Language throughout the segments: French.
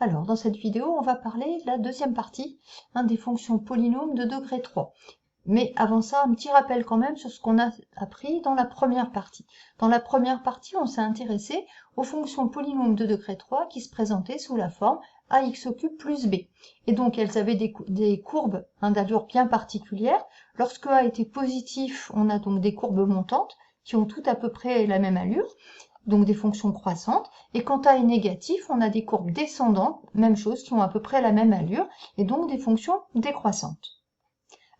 Alors, dans cette vidéo, on va parler de la deuxième partie des fonctions polynômes de degré 3. Mais avant ça, un petit rappel quand même sur ce qu'on a appris dans la première partie. Dans la première partie, on s'est intéressé aux fonctions polynômes de degré 3 qui se présentaient sous la forme ax au cube plus b. Et donc, elles avaient des courbes d'allure bien particulière. Lorsque a était positif, on a donc des courbes montantes qui ont toutes à peu près la même allure, donc des fonctions croissantes, et quand a est négatif, on a des courbes descendantes, même chose, qui ont à peu près la même allure, et donc des fonctions décroissantes.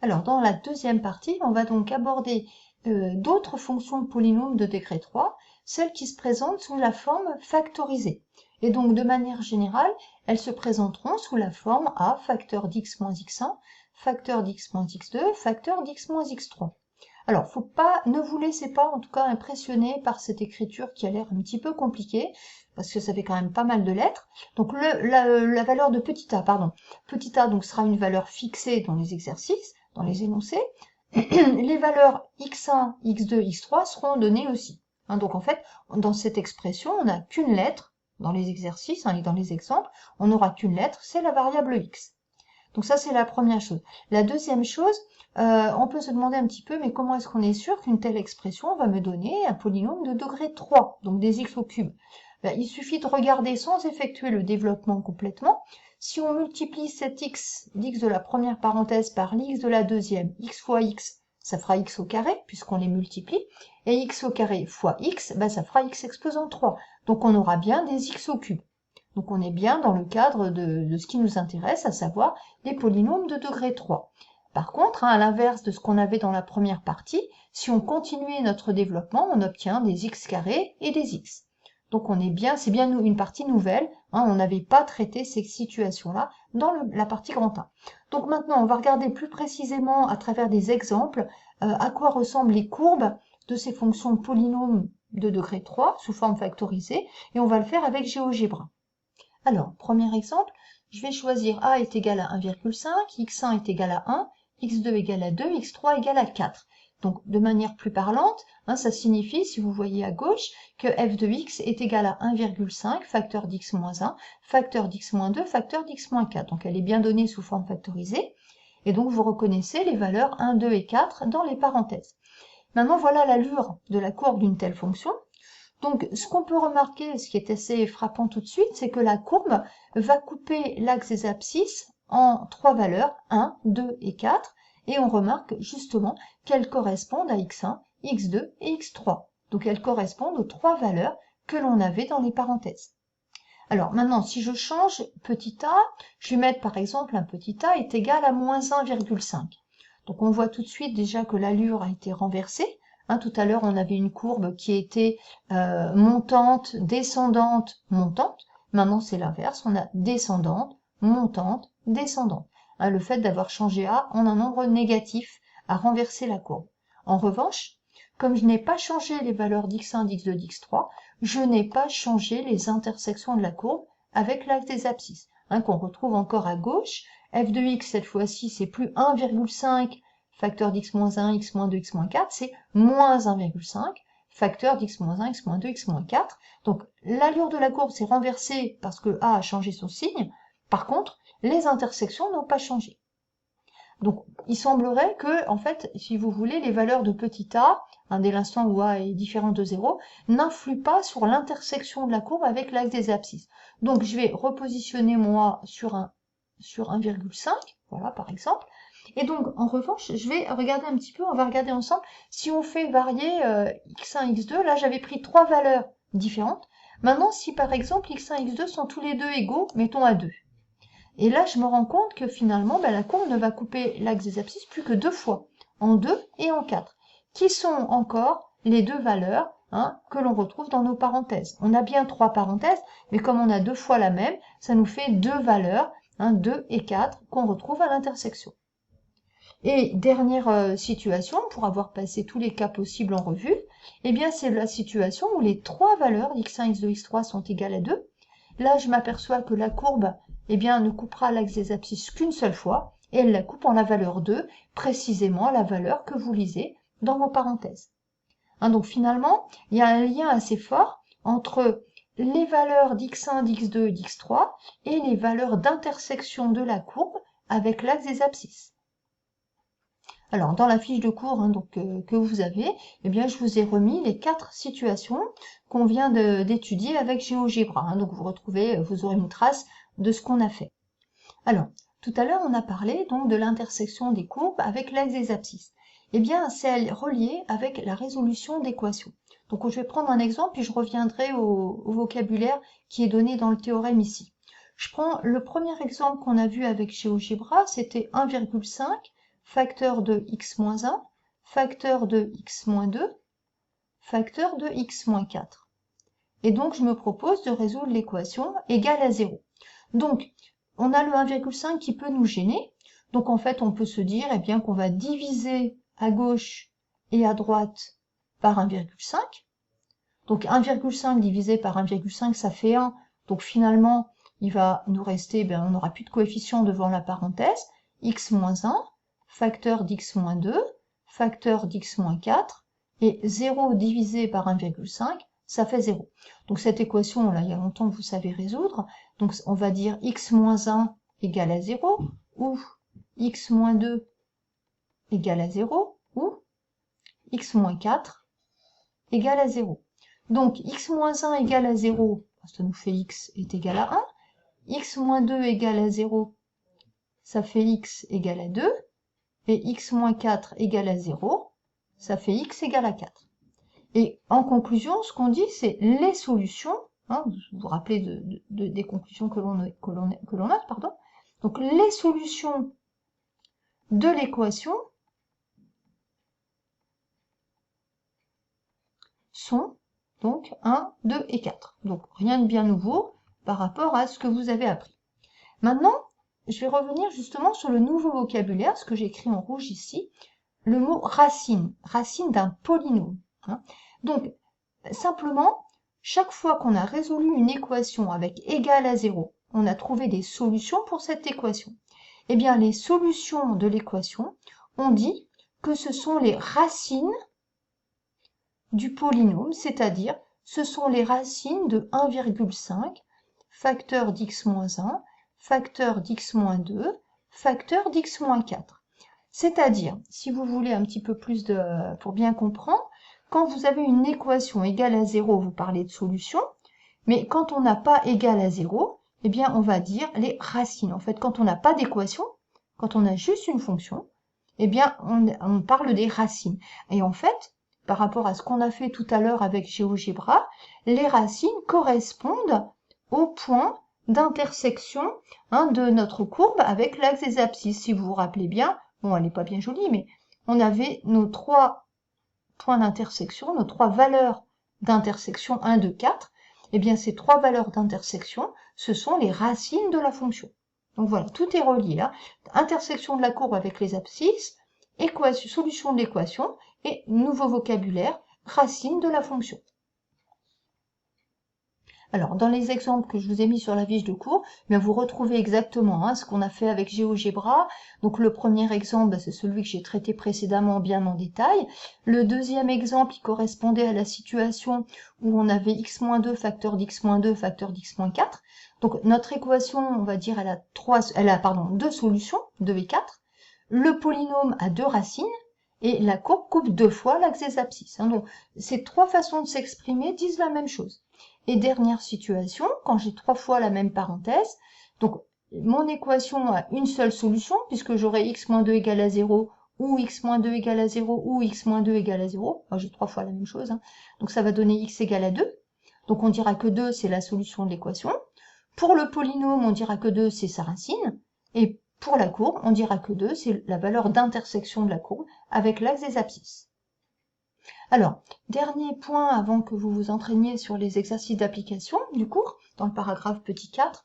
Alors, dans la deuxième partie, on va donc aborder d'autres fonctions polynômes de degré 3, celles qui se présentent sous la forme factorisée. Et donc, de manière générale, elles se présenteront sous la forme a facteur d'x moins x1, facteur d'x moins x2, facteur d'x moins x3. Alors, ne vous laissez pas, en tout cas, impressionner par cette écriture qui a l'air un petit peu compliquée, parce que ça fait quand même pas mal de lettres. Donc, la valeur de petit a, petit a donc sera une valeur fixée dans les exercices, dans les énoncés. Les valeurs x1, x2, x3 seront données aussi. Donc, en fait, dans cette expression, on n'a qu'une lettre dans les exercices et dans les exemples. On n'aura qu'une lettre, c'est la variable x. Donc ça, c'est la première chose. La deuxième chose, on peut se demander un petit peu, mais comment est-ce qu'on est sûr qu'une telle expression va me donner un polynôme de degré 3, donc des x au cube? Il suffit de regarder sans effectuer le développement complètement. Si on multiplie cet x, l'x de la première parenthèse par l'x de la deuxième, x fois x, ça fera x au carré, puisqu'on les multiplie, et x au carré fois x, ça fera x exposant 3. Donc on aura bien des x au cube. Donc on est bien dans le cadre de ce qui nous intéresse, à savoir les polynômes de degré 3. Par contre, à l'inverse de ce qu'on avait dans la première partie, si on continuait notre développement, on obtient des x carrés et des x. Donc c'est bien une partie nouvelle, on n'avait pas traité ces situations-là dans la partie grand 1. Donc maintenant, on va regarder plus précisément à travers des exemples à quoi ressemblent les courbes de ces fonctions polynômes de degré 3 sous forme factorisée, et on va le faire avec GeoGebra. Alors, premier exemple, je vais choisir a est égal à 1,5, x1 est égal à 1, x2 égale à 2, x3 égale à 4. Donc, de manière plus parlante, ça signifie, si vous voyez à gauche, que f de x est égal à 1,5, facteur d'x moins 1, facteur d'x moins 2, facteur d'x moins 4. Donc, elle est bien donnée sous forme factorisée. Et donc, vous reconnaissez les valeurs 1, 2 et 4 dans les parenthèses. Maintenant, voilà l'allure de la courbe d'une telle fonction. Donc, ce qu'on peut remarquer, ce qui est assez frappant tout de suite, c'est que la courbe va couper l'axe des abscisses en 3 valeurs, 1, 2 et 4, et on remarque justement qu'elles correspondent à x1, x2 et x3. Donc, elles correspondent aux 3 valeurs que l'on avait dans les parenthèses. Alors, maintenant, si je change petit a, je vais mettre par exemple un petit a est égal à moins 1,5. Donc, on voit tout de suite déjà que l'allure a été renversée. Tout à l'heure, on avait une courbe qui était montante, descendante, montante. Maintenant, c'est l'inverse. On a descendante, montante, descendante. Le fait d'avoir changé A en un nombre négatif a renversé la courbe. En revanche, comme je n'ai pas changé les valeurs d'x1, d'x2, d'x3, je n'ai pas changé les intersections de la courbe avec l'axe des abscisses, qu'on retrouve encore à gauche. F de x, cette fois-ci, c'est plus 1,5 facteur d'x moins 1, x moins 2, x moins 4, c'est moins 1,5, facteur d'x moins 1, x moins 2, x moins 4. Donc, l'allure de la courbe s'est renversée parce que A a changé son signe. Par contre, les intersections n'ont pas changé. Donc, il semblerait que, en fait, si vous voulez, les valeurs de petit a, dès l'instant où a est différent de 0, n'influent pas sur l'intersection de la courbe avec l'axe des abscisses. Donc, je vais repositionner moi sur 1,5, voilà, par exemple. Et donc, en revanche, je vais regarder un petit peu, on va regarder ensemble, si on fait varier x1, x2, là j'avais pris 3 valeurs différentes. Maintenant, si par exemple x1 et x2 sont tous les deux égaux, mettons à 2. Et là, je me rends compte que finalement, la courbe ne va couper l'axe des abscisses plus que 2 fois, en 2 et en 4, qui sont encore les 2 valeurs que l'on retrouve dans nos parenthèses. On a bien 3 parenthèses, mais comme on a 2 fois la même, ça nous fait 2 valeurs, 2 et 4, qu'on retrouve à l'intersection. Et dernière situation, pour avoir passé tous les cas possibles en revue, eh bien c'est la situation où les 3 valeurs x1, x2, x3 sont égales à 2. Là, je m'aperçois que la courbe ne coupera l'axe des abscisses qu'une seule fois, et elle la coupe en la valeur 2, précisément la valeur que vous lisez dans vos parenthèses. Donc finalement, il y a un lien assez fort entre les valeurs d'x1, d'x2 et d'x3 et les valeurs d'intersection de la courbe avec l'axe des abscisses. Alors, dans la fiche de cours que vous avez, eh bien, je vous ai remis les 4 situations qu'on vient d'étudier avec GeoGebra. Donc, vous aurez une trace de ce qu'on a fait. Alors, tout à l'heure, on a parlé donc de l'intersection des courbes avec l'axe des abscisses. Eh bien, c'est relié avec la résolution d'équations. Donc, je vais prendre un exemple, puis je reviendrai au vocabulaire qui est donné dans le théorème ici. Je prends le premier exemple qu'on a vu avec GeoGebra, c'était 1,5 facteur de x-1, facteur de x-2, facteur de x-4. Et donc, je me propose de résoudre l'équation égale à 0. Donc, on a le 1,5 qui peut nous gêner. Donc, en fait, on peut se dire eh bien qu'on va diviser à gauche et à droite par 1,5. Donc, 1,5 divisé par 1,5, ça fait 1. Donc, finalement, il va nous rester, on n'aura plus de coefficient devant la parenthèse, x-1, facteur d'x-2, facteur d'x-4, et 0 divisé par 1,5, ça fait 0. Donc cette équation, là, il y a longtemps que vous savez résoudre. Donc on va dire x-1 égale à 0, ou x-2 égale à 0, ou x-4 égale à 0. Donc x-1 égale à 0, ça nous fait x est égal à 1. x-2 égale à 0, ça fait x égale à 2. Et x-4 égale à 0, ça fait x égale à 4. Et en conclusion, ce qu'on dit, c'est les solutions, vous vous rappelez des conclusions que l'on note, pardon. Donc les solutions de l'équation sont donc 1, 2 et 4. Donc rien de bien nouveau par rapport à ce que vous avez appris. Maintenant, je vais revenir justement sur le nouveau vocabulaire, ce que j'ai écrit en rouge ici, le mot racine, racine d'un polynôme. Donc, simplement, chaque fois qu'on a résolu une équation avec égal à 0, on a trouvé des solutions pour cette équation. Eh bien, les solutions de l'équation, on dit que ce sont les racines du polynôme, c'est-à-dire ce sont les racines de 1,5 facteur d'x-1, facteur d'x-2, facteur d'x-4. C'est-à-dire, si vous voulez un petit peu plus pour bien comprendre, quand vous avez une équation égale à 0, vous parlez de solution, mais quand on n'a pas égal à 0, eh bien on va dire les racines. En fait, quand on n'a pas d'équation, quand on a juste une fonction, eh bien on parle des racines. Et en fait, par rapport à ce qu'on a fait tout à l'heure avec GeoGebra, les racines correspondent au point d'intersection de notre courbe avec l'axe des abscisses. Si vous vous rappelez bien, bon, elle n'est pas bien jolie, mais on avait nos 3 points d'intersection, nos 3 valeurs d'intersection 1, 2, 4. Eh bien, ces 3 valeurs d'intersection, ce sont les racines de la fonction. Donc voilà, tout est relié. Intersection de la courbe avec les abscisses, solution de l'équation et nouveau vocabulaire, racine de la fonction. Alors, dans les exemples que je vous ai mis sur la fiche de cours, vous retrouvez exactement ce qu'on a fait avec GeoGebra. Donc, le premier exemple, c'est celui que j'ai traité précédemment bien en détail. Le deuxième exemple, il correspondait à la situation où on avait x-2 facteur d'x-2 facteur d'x-4. Donc, notre équation, on va dire, elle a 2 solutions, 2 et 4. Le polynôme a 2 racines. Et la courbe coupe 2 fois l'axe des abscisses. Donc, ces 3 façons de s'exprimer disent la même chose. Et dernière situation, quand j'ai 3 fois la même parenthèse, donc mon équation a une seule solution, puisque j'aurai x-2 égale à 0, ou x-2 égale à 0, ou x-2 égale à 0. J'ai 3 fois la même chose, donc ça va donner x égale à 2. Donc on dira que 2, c'est la solution de l'équation. Pour le polynôme, on dira que 2, c'est sa racine. Et pour la courbe, on dira que 2, c'est la valeur d'intersection de la courbe avec l'axe des abscisses. Alors, dernier point avant que vous vous entraîniez sur les exercices d'application du cours, dans le paragraphe petit 4,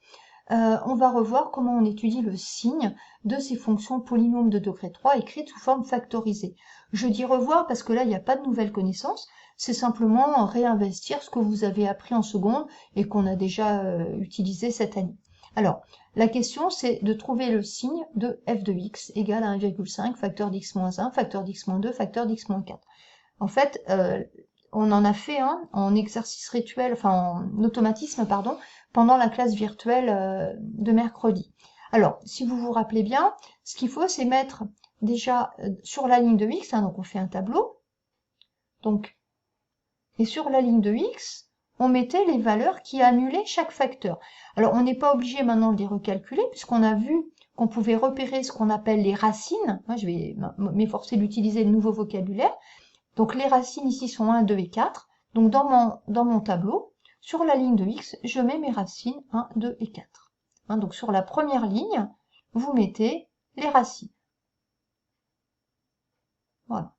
on va revoir comment on étudie le signe de ces fonctions polynômes de degré 3 écrites sous forme factorisée. Je dis revoir parce que là, il n'y a pas de nouvelles connaissances, c'est simplement réinvestir ce que vous avez appris en seconde et qu'on a déjà utilisé cette année. Alors, la question, c'est de trouver le signe de f de x égale à 1,5 facteur d'x-1, facteur d'x-2, facteur d'x-4. En fait, on en a fait un en exercice rituel, enfin en automatisme, pardon, pendant la classe virtuelle de mercredi. Alors, si vous vous rappelez bien, ce qu'il faut, c'est mettre déjà sur la ligne de X, hein, donc on fait un tableau, donc, et sur la ligne de X, on mettait les valeurs qui annulaient chaque facteur. Alors, on n'est pas obligé maintenant de les recalculer, puisqu'on a vu qu'on pouvait repérer ce qu'on appelle les racines. Moi, je vais m'efforcer d'utiliser le nouveau vocabulaire. Donc, les racines ici sont 1, 2 et 4. Donc, dans mon tableau, sur la ligne de X, je mets mes racines 1, 2 et 4. Hein, donc, sur la première ligne, vous mettez les racines. Voilà.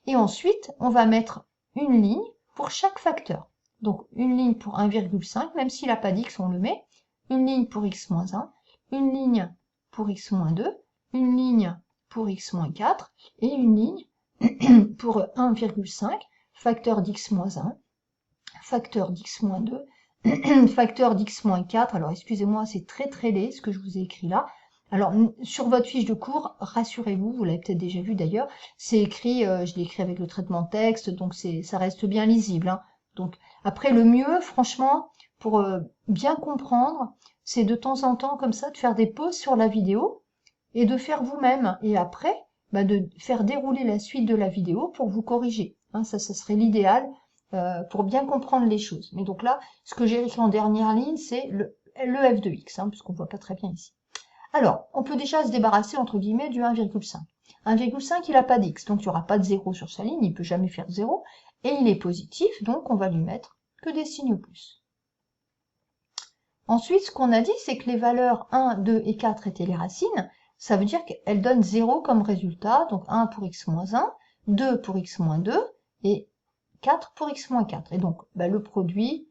Et ensuite, on va mettre une ligne pour chaque facteur. Donc, une ligne pour 1,5, même s'il n'a pas d'x, on le met. Une ligne pour x-1, une ligne pour x-2, une ligne pour x-4, et une ligne pour 1,5, facteur d'x-1, facteur d'x-2, facteur d'x-4. Alors, excusez-moi, c'est très laid ce que je vous ai écrit là. Alors, sur votre fiche de cours, rassurez-vous, vous l'avez peut-être déjà vu d'ailleurs, c'est écrit, je l'ai écrit avec le traitement de texte, donc ça reste bien lisible. Hein. Donc, après, le mieux, franchement, pour bien comprendre, c'est de temps en temps, comme ça, de faire des pauses sur la vidéo et de faire vous-même. Et après, de faire dérouler la suite de la vidéo pour vous corriger. Hein, ça serait l'idéal pour bien comprendre les choses. Mais donc là, ce que j'ai écrit en dernière ligne, c'est le f de x, hein, puisqu'on ne voit pas très bien ici. Alors, on peut déjà se débarrasser, entre guillemets, du 1,5. 1,5, il n'a pas d'x, donc il n'y aura pas de 0 sur sa ligne, il ne peut jamais faire 0, et il est positif, donc on va lui mettre que des signes plus. Ensuite, ce qu'on a dit, c'est que les valeurs 1, 2 et 4 étaient les racines, ça veut dire qu'elles donnent 0 comme résultat, donc 1 pour x-1, 2 pour x-2, et 4 pour x-4. Et donc, le produit,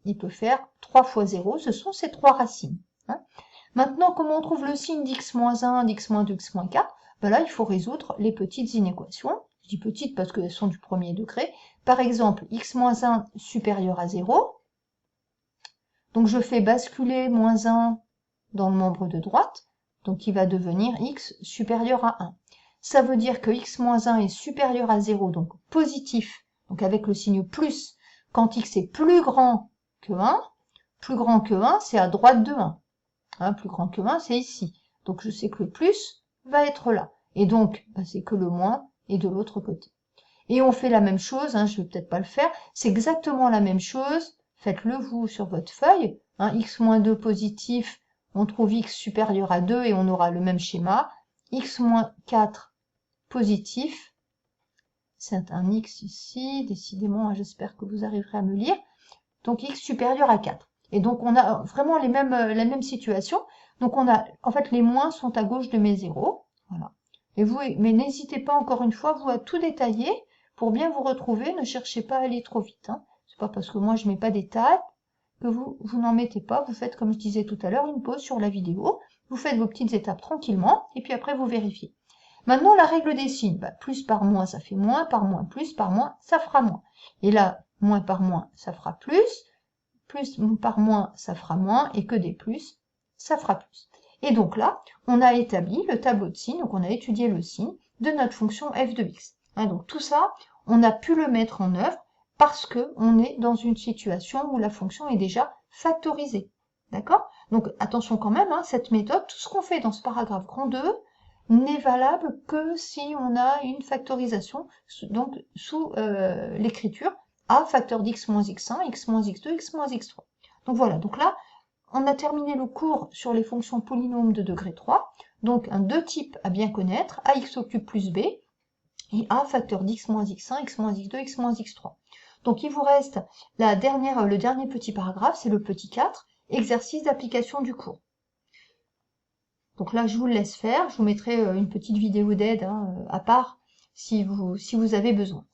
il peut faire 3 fois 0, ce sont ces trois racines. Hein. Maintenant, comment on trouve le signe d'x-1, d'x-2, x-4 là, il faut résoudre les petites inéquations. Je dis petites parce qu'elles sont du premier degré. Par exemple, x-1 supérieur à 0. Donc, je fais basculer moins 1 dans le membre de droite. Donc, il va devenir x supérieur à 1. Ça veut dire que x-1 est supérieur à 0, donc positif, donc avec le signe plus, quand x est plus grand que 1. Plus grand que 1, c'est à droite de 1. Hein, plus grand que 1, c'est ici. Donc, je sais que le plus va être là. Et donc, c'est que le moins est de l'autre côté. Et on fait la même chose, hein, je ne vais peut-être pas le faire, c'est exactement la même chose. Faites-le vous sur votre feuille. Hein, x-2 positif, on trouve x supérieur à 2 et on aura le même schéma. x-4 positif, c'est un x ici, décidément, j'espère que vous arriverez à me lire. Donc, x supérieur à 4. Et donc, on a vraiment la même situation. Donc, en fait, les moins sont à gauche de mes zéros. Voilà. Mais n'hésitez pas, encore une fois, vous, à tout détailler pour bien vous retrouver. Ne cherchez pas à aller trop vite. Hein. C'est pas parce que moi, je mets pas des tailles que vous n'en mettez pas. Vous faites, comme je disais tout à l'heure, une pause sur la vidéo. Vous faites vos petites étapes tranquillement. Et puis après, vous vérifiez. Maintenant, la règle des signes. Plus par moins, ça fait moins. Par moins, plus. Par moins, ça fera moins. Et là, moins par moins, ça fera plus. Plus par moins, ça fera moins, et que des plus, ça fera plus. Et donc là, on a établi le tableau de signes, donc on a étudié le signe de notre fonction f de x. Hein, donc tout ça, on a pu le mettre en œuvre parce qu'on est dans une situation où la fonction est déjà factorisée. D'accord? Donc attention quand même, hein, cette méthode, tout ce qu'on fait dans ce paragraphe grand 2 n'est valable que si on a une factorisation, donc sous l'écriture a facteur d'x moins x1, x moins x2, x moins x3. Donc voilà, donc là, on a terminé le cours sur les fonctions polynômes de degré 3, donc deux types à bien connaître, ax au cube plus b, et a facteur d'x moins x1, x moins x2, x moins x3. Donc il vous reste le dernier petit paragraphe, c'est le petit 4, exercice d'application du cours. Donc là, je vous le laisse faire, je vous mettrai une petite vidéo d'aide à part si vous avez besoin.